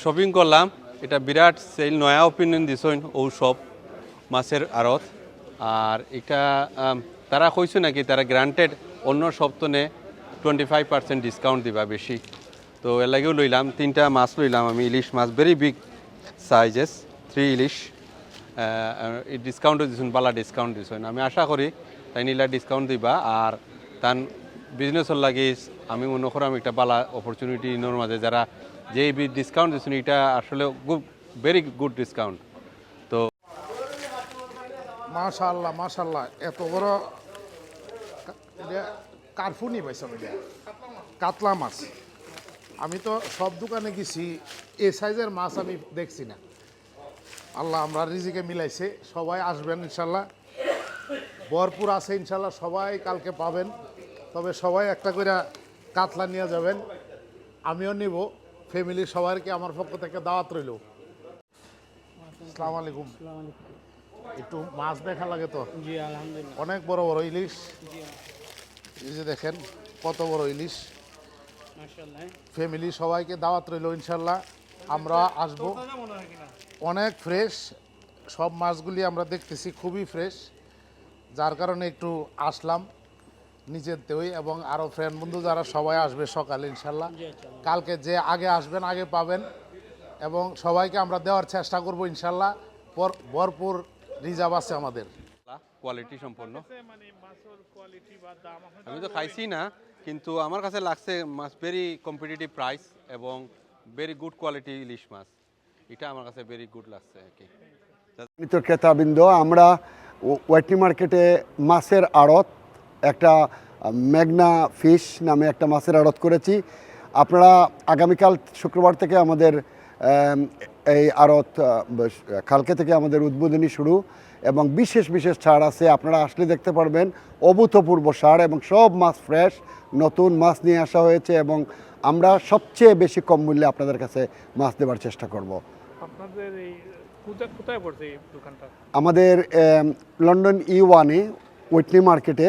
Shopping করলাম, এটা বিরাট sell নয়া ওপিনিয়ন দিছেন সব মাছের আড়ত। আর এটা তারা কইছে নাকি তারা গ্রান্টেড অন্য সপ্তনে 25% ডিসকাউন্ট দিবা বেশি। তো এর লাগেও লইলাম, 3টা মাছ লইলাম আমি, ইলিশ মাছ, ভেরি বিগ সাইজেস, 3 ইলিশ। ডিসকাউন্টও দিছেন, বালা ডিসকাউন্ট দিছেন। আমি আশা করি তাই নিলা ডিসকাউন্ট দিবা। আর তার বিজনেসের লাগে আমি মনে করাম একটা বালা অপরচুনিটি ইনোর মাঝে, যারা যে ডিসকাউন্ট দিচ্ছেন এটা আসলে ভেরি গুড ডিসকাউন্ট। তো মাশাআল্লাহ মাশাআল্লাহ, এত বড় কার্ফুনি পাইছ কাতলা মাছ। আমি তো সব দোকানে গেছি, এ সাইজের মাছ আমি দেখছি না। আল্লাহ আমরা রিজিকে মিলাইছে, সবাই আসবেন ইনশাল্লাহ, ভরপুর আছে ইনশাল্লাহ, সবাই কালকে পাবেন। তবে সবাই একটা করে কাতলা নিয়ে যাবেন, আমিও নিব, ফ্যামিলি সবাইকে আমার পক্ষ থেকে দাওয়াত রইল। আসসালামু আলাইকুম। একটু মাছ দেখা লাগে তো। জি আলহামদুলিল্লাহ, অনেক বড় বড় ইলিশ, এই যে দেখেন কত বড় ইলিশ। মাশাআল্লাহ। ফ্যামিলি সবাইকে দাওয়াত রইল ইনশাল্লাহ, আমরা আসবো। অনেক ফ্রেশ সব মাছগুলি আমরা দেখতেছি, খুবই ফ্রেশ, যার কারণে একটু আসলাম নিজের দেই। এবং আরও ফ্রেন্ড বন্ধু যারা সবাই আসবে সকালে ইনশাল্লাহ, কালকে যে আগে আসবেন আগে পাবেন। এবং সবাইকে আমরা দেওয়ার চেষ্টা করব ইনশাল্লাহ, ভরপুর রিজার্ভ আছে আমাদের। কোয়ালিটি সম্পন্ন, আমি তো খাইছি না, কিন্তু আমার কাছে লাগছে মাছ ভেরি কম্পিটিটিভ প্রাইস এবং ভেরি গুড কোয়ালিটি ইলিশ মাছ, এটা আমার কাছে ভেরি গুড লাগছে আর কি। ক্রেতাবৃন্দ, আমরা ওয়াইটনি মার্কেটে মাছের আড়ত, একটা মেঘনা ফিশ নামে একটা মাছের আড়ত করেছি। আপনারা আগামীকাল শুক্রবার থেকে আমাদের এই আড়ত, কালকে থেকে আমাদের উদ্বোধনী শুরু এবং বিশেষ বিশেষ ছাড় আছে। আপনারা আসলে দেখতে পারবেন অভূতপূর্ব ছাড় এবং সব মাছ ফ্রেশ, নতুন মাছ নিয়ে আসা হয়েছে এবং আমরা সবচেয়ে বেশি কম মূল্যে আপনাদের কাছে মাছ দেওয়ার চেষ্টা করব। আপনাদের এই কোথায় পড়ছে এই দোকানটা? আমাদের লন্ডন E1-এ ওয়েটনি মার্কেটে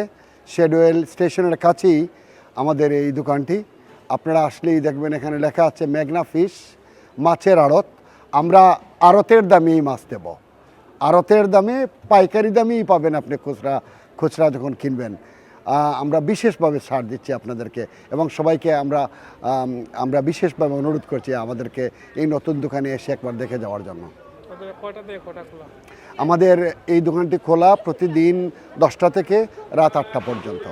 শেডওয়েল স্টেশনের কাছেই আমাদের এই দোকানটি। আপনারা আসলেই দেখবেন এখানে লেখা আছে মেঘনা ফিশ মাছের আড়ত। আমরা আড়তের দামেই মাছ দেব, আড়তের দামে, পাইকারি দামেই পাবেন আপনি খুচরা যখন কিনবেন। আমরা বিশেষভাবে ছাড় দিচ্ছি আপনাদেরকে এবং সবাইকে আমরা বিশেষভাবে অনুরোধ করছি আমাদেরকে এই নতুন দোকানে এসে একবার দেখে যাওয়ার জন্য। আমাদের এই দোকানটি খোলা প্রতিদিন 10টা থেকে রাত 8টা পর্যন্ত।